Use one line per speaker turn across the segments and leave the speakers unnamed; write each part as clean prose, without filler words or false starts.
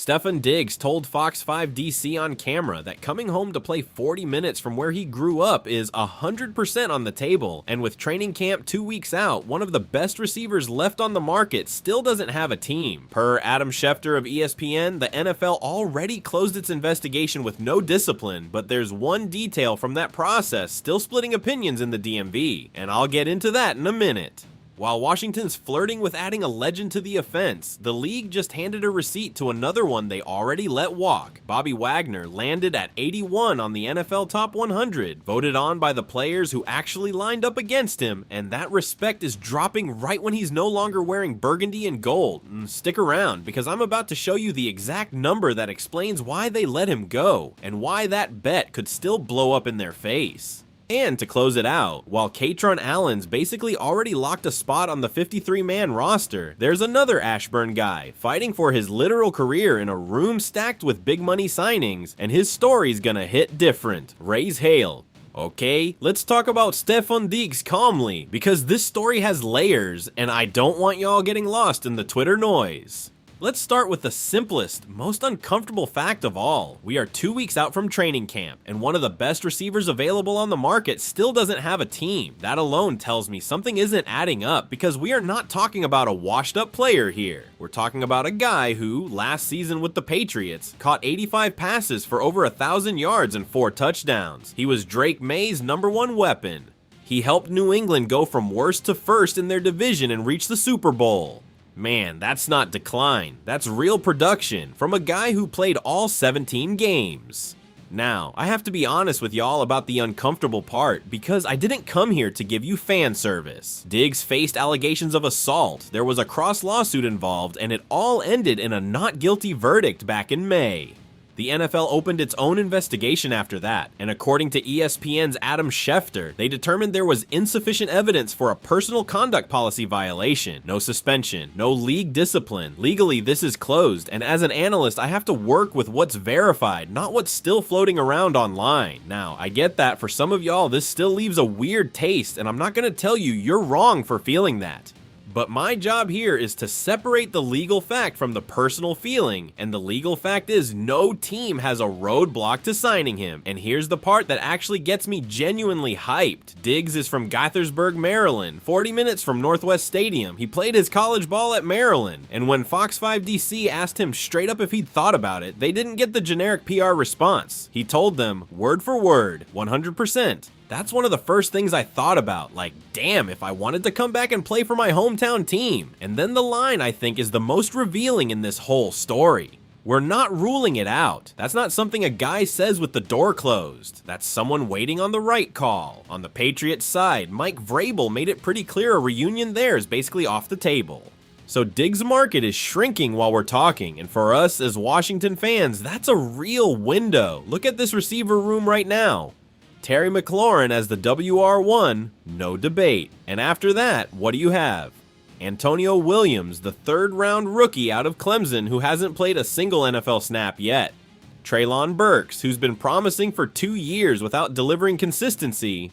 Stefan Diggs told Fox 5 DC on camera that coming home to play 40 minutes from where he grew up is 100% on the table, and with training camp 2 weeks out, one of the best receivers left on the market still doesn't have a team. Per Adam Schefter of ESPN, the NFL already closed its investigation with no discipline, but there's one detail from that process still splitting opinions in the DMV, and I'll get into that in a minute. While Washington's flirting with adding a legend to the offense, the league just handed a receipt to another one they already let walk. Bobby Wagner landed at 81 on the NFL Top 100, voted on by the players who actually lined up against him, and that respect is dropping right when he's no longer wearing burgundy and gold. Stick around, because I'm about to show you the exact number that explains why they let him go, and why that bet could still blow up in their face. And to close it out, while Katron Allen's basically already locked a spot on the 53-man roster, there's another Ashburn guy fighting for his literal career in a room stacked with big money signings, and his story's gonna hit different. Raise hail. Okay, let's talk about Stefan Diggs calmly, because this story has layers, and I don't want y'all getting lost in the Twitter noise. Let's start with the simplest, most uncomfortable fact of all. We are 2 weeks out from training camp, and one of the best receivers available on the market still doesn't have a team. That alone tells me something isn't adding up, because we are not talking about a washed-up player here. We're talking about a guy who, last season with the Patriots, caught 85 passes for over 1,000 yards and 4 touchdowns. He was Drake May's #1 weapon. He helped New England go from worst to first in their division and reach the Super Bowl. Man, that's not decline, that's real production from a guy who played all 17 games. Now, I have to be honest with y'all about the uncomfortable part, because I didn't come here to give you fan service. Diggs faced allegations of assault, there was a cross lawsuit involved, and it all ended in a not guilty verdict back in May. The NFL opened its own investigation after that, and according to ESPN's Adam Schefter, they determined there was insufficient evidence for a personal conduct policy violation. No suspension, no league discipline. Legally, this is closed, and as an analyst, I have to work with what's verified, not what's still floating around online. Now, I get that for some of y'all, this still leaves a weird taste, and I'm not gonna tell you you're wrong for feeling that. But my job here is to separate the legal fact from the personal feeling, and the legal fact is no team has a roadblock to signing him. And here's the part that actually gets me genuinely hyped. Diggs is from Gaithersburg, Maryland, 40 minutes from Northwest Stadium. He played his college ball at Maryland, and when Fox 5 DC asked him straight up if he'd thought about it, they didn't get the generic PR response. He told them, word for word, 100%. That's one of the first things I thought about, like, damn, if I wanted to come back and play for my hometown team. And then the line, I think, is the most revealing in this whole story. We're not ruling it out. That's not something a guy says with the door closed. That's someone waiting on the right call. On the Patriots side, Mike Vrabel made it pretty clear a reunion there is basically off the table. So Diggs' market is shrinking while we're talking, and for us as Washington fans, that's a real window. Look at this receiver room right now. Terry McLaurin as the WR1, no debate. And after that, what do you have? Antonio Williams, the third-round rookie out of Clemson who hasn't played a single NFL snap yet. Treylon Burks, who's been promising for 2 years without delivering consistency.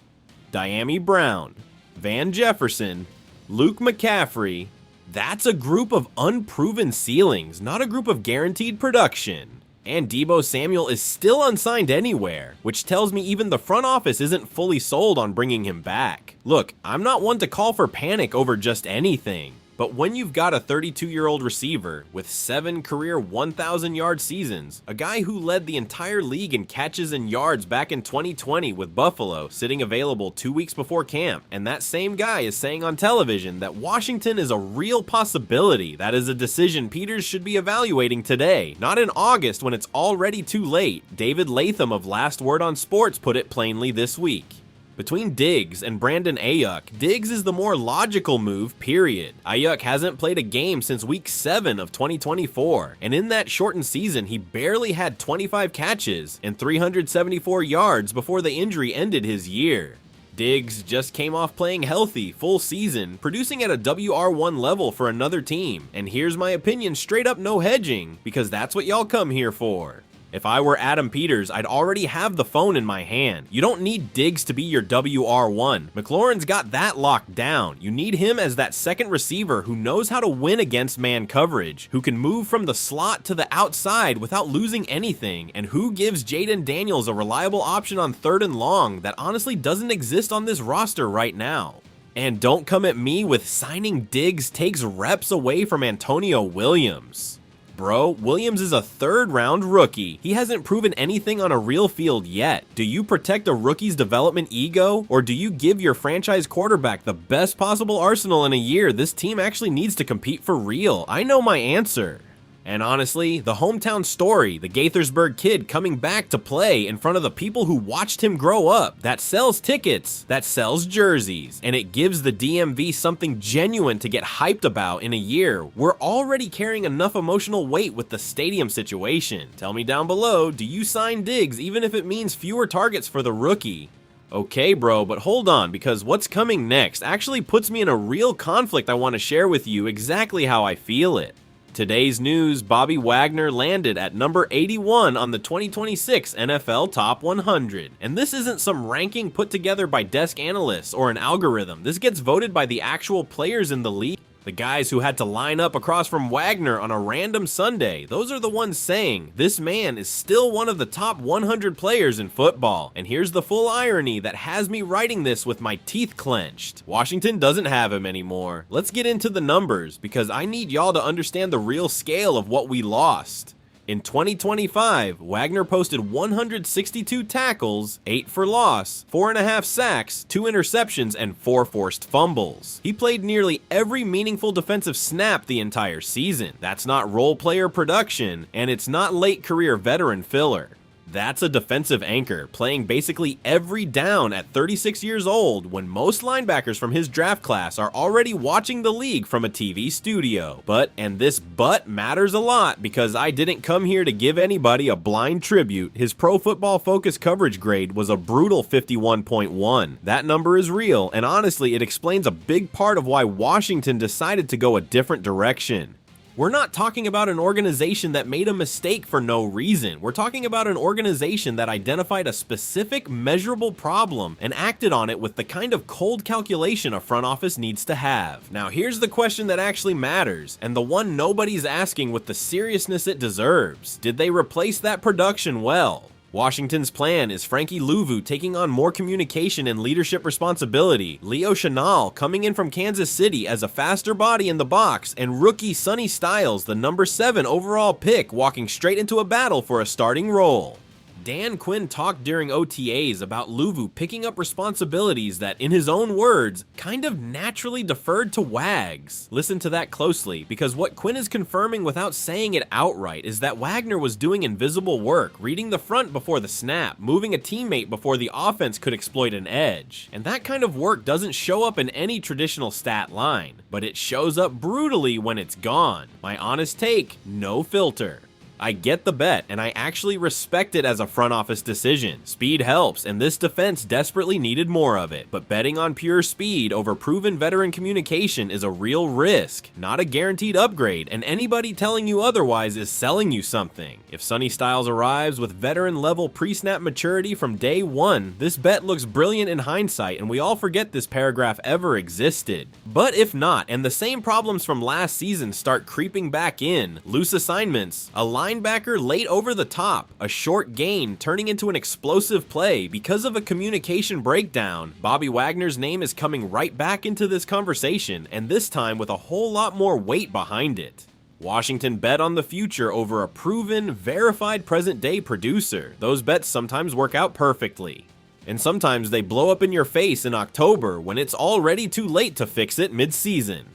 Diami Brown, Van Jefferson, Luke McCaffrey. That's a group of unproven ceilings, not a group of guaranteed production. And Deebo Samuel is still unsigned anywhere, which tells me even the front office isn't fully sold on bringing him back. Look, I'm not one to call for panic over just anything, but when you've got a 32-year-old receiver with 7 career 1,000-yard seasons, a guy who led the entire league in catches and yards back in 2020 with Buffalo sitting available 2 weeks before camp, and that same guy is saying on television that Washington is a real possibility, that is a decision Peters should be evaluating today, not in August when it's already too late. David Latham of Last Word on Sports put it plainly this week. Between Diggs and Brandon Ayuk, Diggs is the more logical move, period. Ayuk hasn't played a game since week 7 of 2024, and in that shortened season, he barely had 25 catches and 374 yards before the injury ended his year. Diggs just came off playing healthy, full season, producing at a WR1 level for another team, and here's my opinion straight up no hedging, because that's what y'all come here for. If I were Adam Peters, I'd already have the phone in my hand. You don't need Diggs to be your WR1. McLaurin's got that locked down. You need him as that second receiver who knows how to win against man coverage, who can move from the slot to the outside without losing anything, and who gives Jaden Daniels a reliable option on 3rd and long that honestly doesn't exist on this roster right now. And don't come at me with signing Diggs takes reps away from Antonio Williams. Bro, Williams is a 3rd round rookie. He hasn't proven anything on a real field yet. Do you protect a rookie's development ego, or do you give your franchise quarterback the best possible arsenal in a year this team actually needs to compete for real? I know my answer. And honestly, the hometown story, the Gaithersburg kid coming back to play in front of the people who watched him grow up, that sells tickets, that sells jerseys, and it gives the DMV something genuine to get hyped about in a year. We're already carrying enough emotional weight with the stadium situation. Tell me down below, do you sign Diggs even if it means fewer targets for the rookie? Okay, bro, but hold on, because what's coming next actually puts me in a real conflict I want to share with you exactly how I feel it. Today's news, Bobby Wagner landed at number 81 on the 2026 NFL Top 100. And this isn't some ranking put together by desk analysts or an algorithm. This gets voted by the actual players in the league. The guys who had to line up across from Wagner on a random Sunday, those are the ones saying this man is still one of the top 100 players in football. And here's the full irony that has me writing this with my teeth clenched. Washington doesn't have him anymore. Let's get into the numbers, because I need y'all to understand the real scale of what we lost. In 2025, Wagner posted 162 tackles, 8 for loss, 4.5 sacks, 2 interceptions, and 4 forced fumbles. He played nearly every meaningful defensive snap the entire season. That's not role player production, and it's not late career veteran filler. That's a defensive anchor, playing basically every down at 36 years old when most linebackers from his draft class are already watching the league from a TV studio. But, and this but matters a lot because I didn't come here to give anybody a blind tribute, his Pro Football Focus coverage grade was a brutal 51.1. That number is real, and honestly it explains a big part of why Washington decided to go a different direction. We're not talking about an organization that made a mistake for no reason. We're talking about an organization that identified a specific measurable problem and acted on it with the kind of cold calculation a front office needs to have. Now here's the question that actually matters, and the one nobody's asking with the seriousness it deserves. Did they replace that production well? Washington's plan is Frankie Louvu taking on more communication and leadership responsibility, Leo Chenal coming in from Kansas City as a faster body in the box, and rookie Sonny Styles, the number 7 overall pick, walking straight into a battle for a starting role. Dan Quinn talked during OTAs about Louvu picking up responsibilities that, in his own words, kind of naturally deferred to Wags. Listen to that closely, because what Quinn is confirming without saying it outright is that Wagner was doing invisible work, reading the front before the snap, moving a teammate before the offense could exploit an edge. And that kind of work doesn't show up in any traditional stat line, but it shows up brutally when it's gone. My honest take, no filter. I get the bet, and I actually respect it as a front office decision. Speed helps, and this defense desperately needed more of it, but betting on pure speed over proven veteran communication is a real risk, not a guaranteed upgrade, and anybody telling you otherwise is selling you something. If Sonny Styles arrives with veteran-level pre-snap maturity from day one, this bet looks brilliant in hindsight, and we all forget this paragraph ever existed. But if not, and the same problems from last season start creeping back in, loose assignments, a linebacker late over the top, a short gain turning into an explosive play because of a communication breakdown, Bobby Wagner's name is coming right back into this conversation, and this time with a whole lot more weight behind it. Washington bet on the future over a proven, verified present-day producer. Those bets sometimes work out perfectly. And sometimes they blow up in your face in October when it's already too late to fix it mid-season.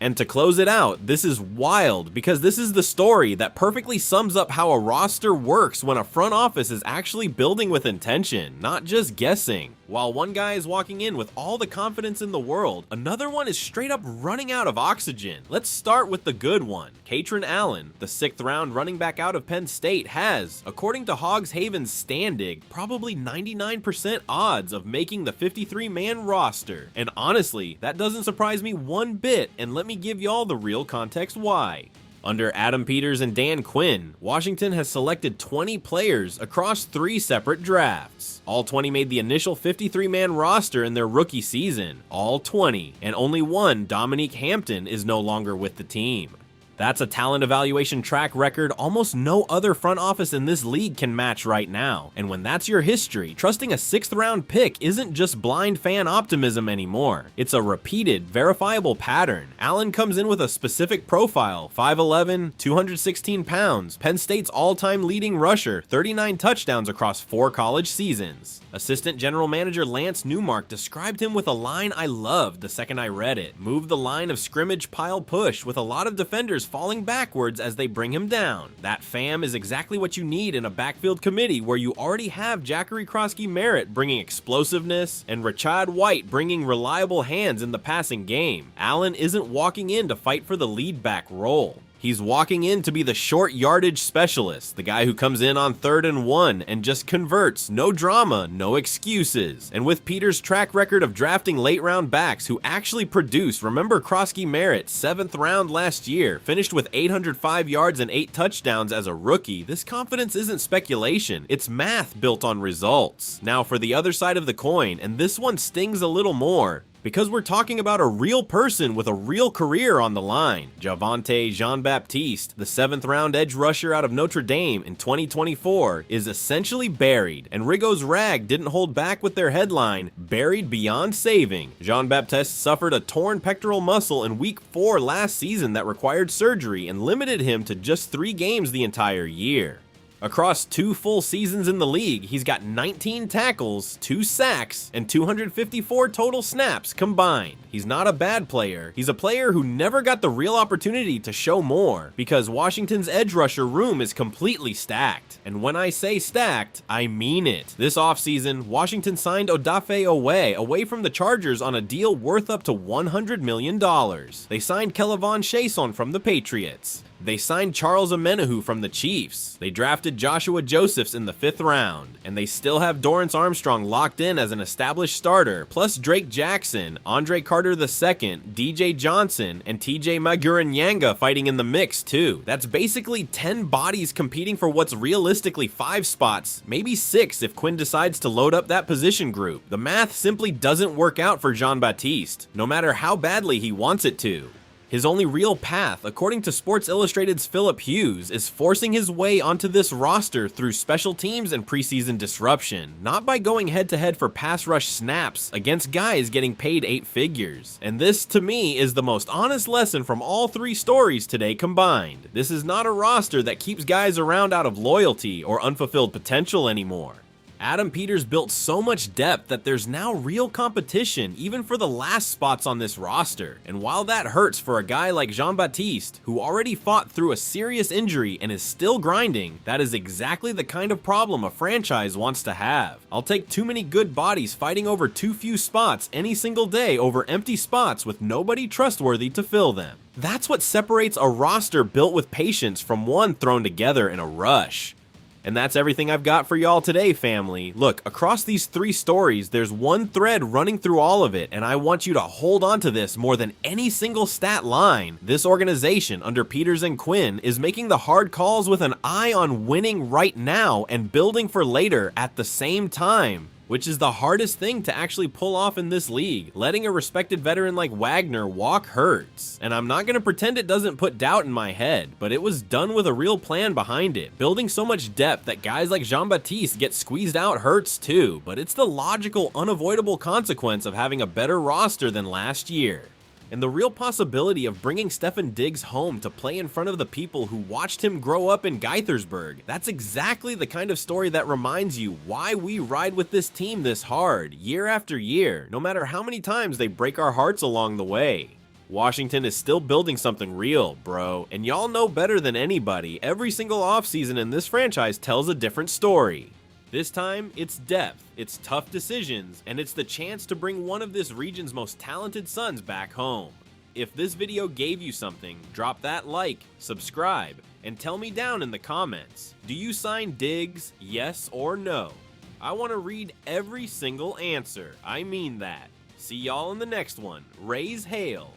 And to close it out, this is wild because this is the story that perfectly sums up how a roster works when a front office is actually building with intention, not just guessing. While one guy is walking in with all the confidence in the world, another one is straight up running out of oxygen. Let's start with the good one. Katron Allen, the 6th round running back out of Penn State, has, according to Hogs Haven's Standig, probably 99% odds of making the 53-man roster. And honestly, that doesn't surprise me one bit, and let me give y'all the real context why. Under Adam Peters and Dan Quinn, Washington has selected 20 players across 3 separate drafts. All 20 made the initial 53-man roster in their rookie season, all 20, and only one, Dominique Hampton, is no longer with the team. That's a talent evaluation track record almost no other front office in this league can match right now. And when that's your history, trusting a 6th round pick isn't just blind fan optimism anymore. It's a repeated, verifiable pattern. Allen comes in with a specific profile, 5'11", 216 pounds, Penn State's all-time leading rusher, 39 touchdowns across 4 college seasons. Assistant General Manager Lance Newmark described him with a line I loved the second I read it. Move the line of scrimmage pile push with a lot of defenders falling backwards as they bring him down. That fam is exactly what you need in a backfield committee where you already have Jackery Crosky-Merritt bringing explosiveness and Rashad White bringing reliable hands in the passing game. Allen isn't walking in to fight for the lead back role. He's walking in to be the short yardage specialist, the guy who comes in on 3rd and 1 and just converts, no drama, no excuses. And with Peters' track record of drafting late round backs who actually produce, remember Crosky-Merritt, 7th round last year, finished with 805 yards and 8 touchdowns as a rookie. This confidence isn't speculation, it's math built on results. Now for the other side of the coin, and this one stings a little more, because we're talking about a real person with a real career on the line. Javonte Jean-Baptiste, the 7th round edge rusher out of Notre Dame in 2024, is essentially buried, and Rigo's Rag didn't hold back with their headline, "Buried Beyond Saving." Jean-Baptiste suffered a torn pectoral muscle in week 4 last season that required surgery and limited him to just 3 games the entire year. Across 2 full seasons in the league, he's got 19 tackles, 2 sacks, and 254 total snaps combined. He's not a bad player. He's a player who never got the real opportunity to show more, because Washington's edge rusher room is completely stacked. And when I say stacked, I mean it. This offseason, Washington signed Odafe Oweh away from the Chargers on a deal worth up to $100 million. They signed Kelevon Chason from the Patriots. They signed Charles Omenihu from the Chiefs. They drafted Joshua Josephs in the 5th round. And they still have Dorrance Armstrong locked in as an established starter, plus Drake Jackson, Andre Carter II, DJ Johnson, and TJ Maguranyanga fighting in the mix too. That's basically 10 bodies competing for what's realistically 5 spots, maybe 6 if Quinn decides to load up that position group. The math simply doesn't work out for Jean-Baptiste, no matter how badly he wants it to. His only real path, according to Sports Illustrated's Philip Hughes, is forcing his way onto this roster through special teams and preseason disruption, not by going head-to-head for pass rush snaps against guys getting paid 8 figures. And this, to me, is the most honest lesson from all 3 stories today combined. This is not a roster that keeps guys around out of loyalty or unfulfilled potential anymore. Adam Peters built so much depth that there's now real competition even for the last spots on this roster. And while that hurts for a guy like Jean-Baptiste, who already fought through a serious injury and is still grinding, that is exactly the kind of problem a franchise wants to have. I'll take too many good bodies fighting over too few spots any single day over empty spots with nobody trustworthy to fill them. That's what separates a roster built with patience from one thrown together in a rush. And that's everything I've got for y'all today, family. Look, across these 3 stories, there's one thread running through all of it, and I want you to hold on to this more than any single stat line. This organization, under Peters and Quinn, is making the hard calls with an eye on winning right now and building for later at the same time, which is the hardest thing to actually pull off in this league. Letting a respected veteran like Wagner walk hurts. And I'm not going to pretend it doesn't put doubt in my head, but it was done with a real plan behind it. Building so much depth that guys like Jean-Baptiste get squeezed out hurts too, but it's the logical, unavoidable consequence of having a better roster than last year. And the real possibility of bringing Stefon Diggs home to play in front of the people who watched him grow up in Gaithersburg. That's exactly the kind of story that reminds you why we ride with this team this hard, year after year, no matter how many times they break our hearts along the way. Washington is still building something real, bro, and y'all know better than anybody, every single offseason in this franchise tells a different story. This time, it's depth, it's tough decisions, and it's the chance to bring one of this region's most talented sons back home. If this video gave you something, drop that like, subscribe, and tell me down in the comments. Do you sign Diggs, yes or no? I want to read every single answer. I mean that. See y'all in the next one. Raise hail.